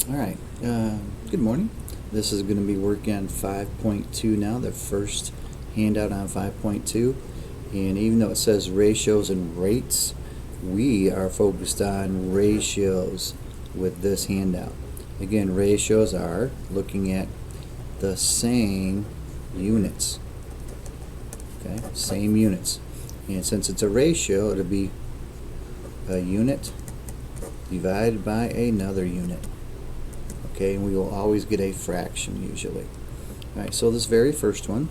Alright, good morning. This is going to be working on 5.2 now, the first handout on 5.2. And even though it says ratios and rates, we are focused on ratios with this handout. Again, ratios are looking at the same units. Okay, same units. And since it's a ratio, it'll be a unit divided by another unit. Okay, and we will always get a fraction usually. Alright, so this very first one,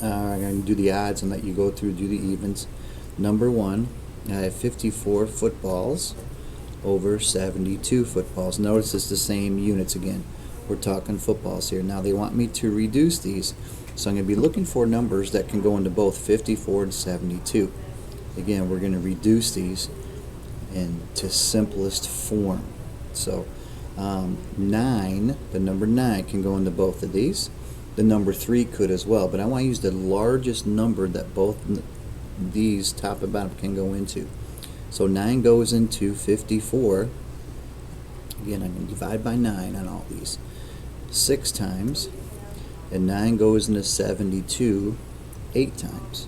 I'm going to do the odds and let you go through do the evens. Number 1, I have 54 footballs over 72 footballs. Notice it's the same units again. We're talking footballs here. Now they want me to reduce these, so I'm going to be looking for numbers that can go into both 54 and 72. Again, we're going to reduce these into simplest form. So 9, the number 9 can go into both of these. The number 3 could as well, but I want to use the largest number that both these top and bottom can go into. So 9 goes into 54. Again, I'm going to divide by 9 on all these 6 times, and 9 goes into 72 8 times.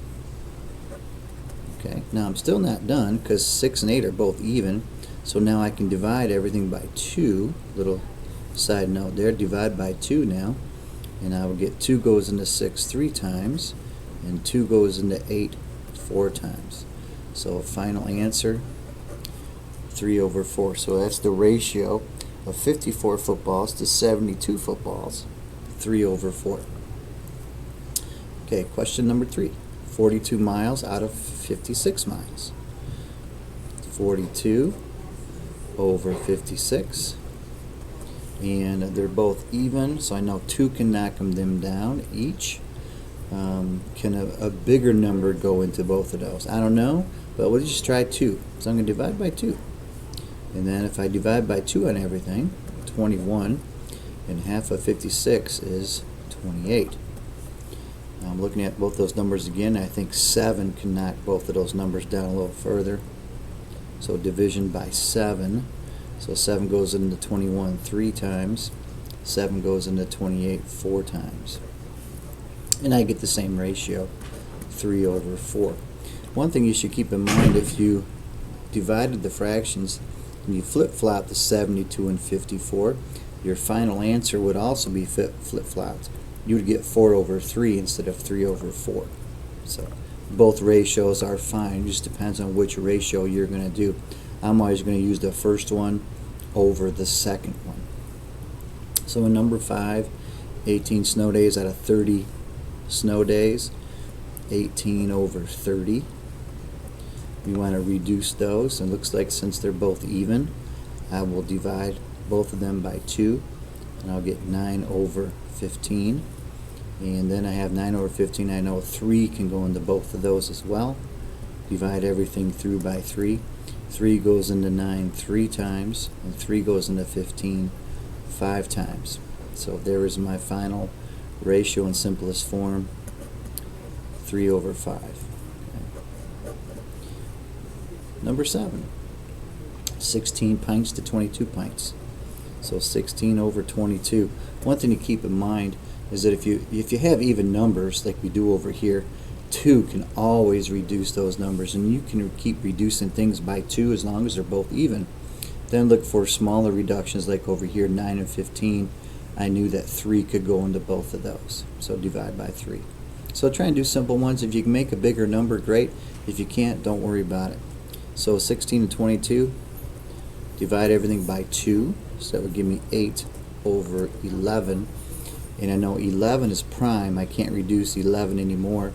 Okay, now I'm still not done because 6 and 8 are both even. So now I can divide everything by 2. Little side note there, divide by 2 now. And I will get 2 goes into 6 3 times, and 2 goes into 8 4 times. So a final answer, 3 over 4. So that's the ratio of 54 footballs to 72 footballs, 3 over 4. Okay, question number 3. 42 miles out of 56 miles. 42 over 56, and they're both even, so I know 2 can knock them down each. Can a bigger number go into both of those? I don't know, but we'll just try 2. So I'm going to divide by 2, and then if I divide by 2 on everything, 21, and half of 56 is 28. Now I'm looking at both those numbers again. I think 7 can knock both of those numbers down a little further. So division by 7. So 7 goes into 21 3 times. 7 goes into 28 4 times. And I get the same ratio, 3 over 4. One thing you should keep in mind, if you divided the fractions and you flip-flop the 72 and 54, your final answer would also be flip-flopped. You would get 4 over 3 instead of 3 over 4. So both ratios are fine. It just depends on which ratio you're going to do. I'm always going to use the first one over the second one. So in number 5, 18 snow days out of 30 snow days, 18 over 30. We want to reduce those, and it looks like since they're both even, I will divide both of them by 2, and I'll get 9 over 15. And then I have 9 over 15. I know 3 can go into both of those as well. Divide everything through by 3. 3 goes into 9 3 times, and 3 goes into 15 5 times. So there is my final ratio in simplest form, 3 over 5. Okay. Number 7, 16 pints to 22 pints. So 16 over 22. One thing to keep in mind is that if you have even numbers like we do over here, 2 can always reduce those numbers, and you can keep reducing things by 2 as long as they're both even. Then look for smaller reductions like over here, 9 and 15. I knew that 3 could go into both of those, so divide by 3. So try and do simple ones. If you can make a bigger number, great. If you can't, don't worry about it. So 16 and 22, divide everything by 2, so that would give me 8 over 11. And I know 11 is prime. I can't reduce 11 anymore,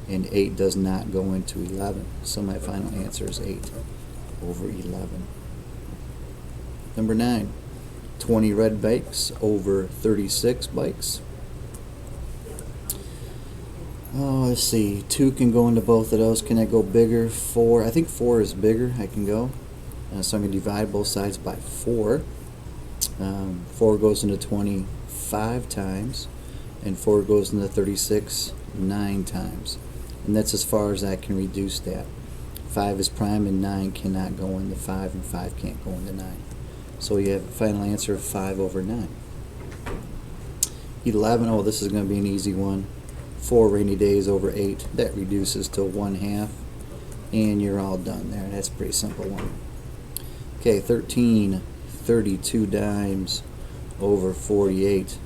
and 8 does not go into 11. So my final answer is 8 over 11. Number 9, 20 red bikes over 36 bikes. Oh, let's see. 2 can go into both of those. Can I go bigger? 4. I think 4 is bigger. I can go. So I'm going to divide both sides by 4. 4 goes into 25 times, and 4 goes into 36 9 times. And that's as far as I can reduce that. 5 is prime, and 9 cannot go into 5, and 5 can't go into 9. So you have a final answer of 5/9. 11, oh, this is going to be an easy one. 4 rainy days over 8. That reduces to 1/2. And you're all done there. That's a pretty simple one. Okay, 13, 32 dimes over 48.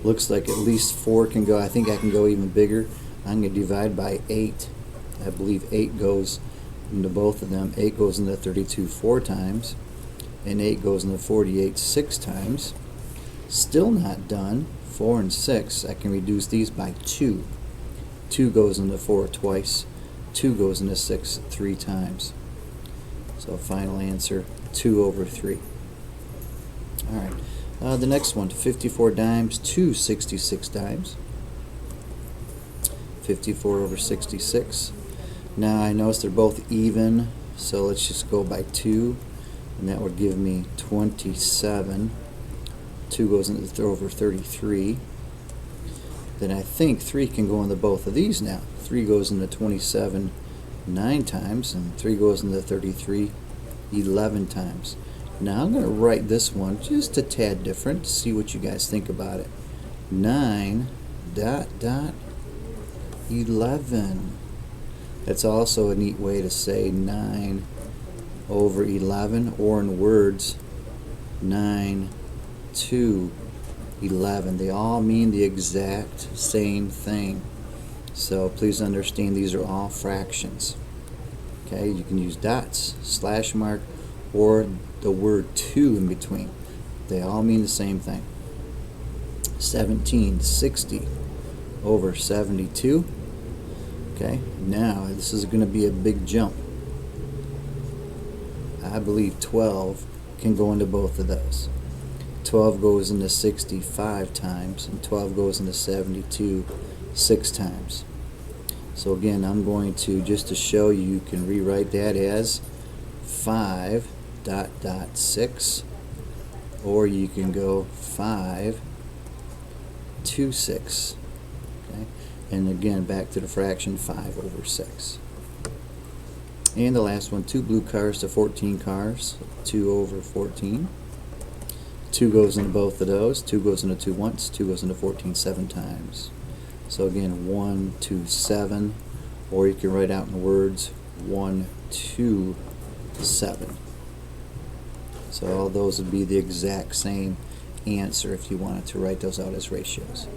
Looks like at least 4 can go. I think I can go even bigger. I'm going to divide by 8. I believe 8 goes into both of them. 8 goes into 32 4 times. And 8 goes into 48 6 times. Still not done. 4 and 6. I can reduce these by 2. 2 goes into 4 twice. 2 goes into 6 3 times. So final answer 2/3. Alright. The next one, 54 dimes to 66 dimes. 54/66. Now I notice they're both even, so let's just go by 2, and that would give me 27. 2 goes into over 33. Then I think 3 can go into both of these now. 3 goes into 27 9 times, and 3 goes into 33 11 times. Now I'm going to write this one just a tad different to see what you guys think about it. 9 dot dot 11. That's also a neat way to say 9/11, or in words 9 to 11. They all mean the exact same thing. So please understand these are all fractions. Okay, you can use dots, slash mark, or the word 2 in between. They all mean the same thing. 17, 60 over 72. Okay, now this is going to be a big jump. I believe 12 can go into both of those. 12 goes into 65 times, and 12 goes into 72 6 times. So again, I'm going to, just to show you, you can rewrite that as 5 dot dot 6, or you can go 5 to 6. Okay? And again, back to the fraction 5/6. And the last one, 2 blue cars to 14 cars, 2/14. 2 goes into both of those. 2 goes into 2 once. 2 goes into 14 7 times. So again, 1 to 7, or you can write out in words 1 to 7. So all those would be the exact same answer if you wanted to write those out as ratios.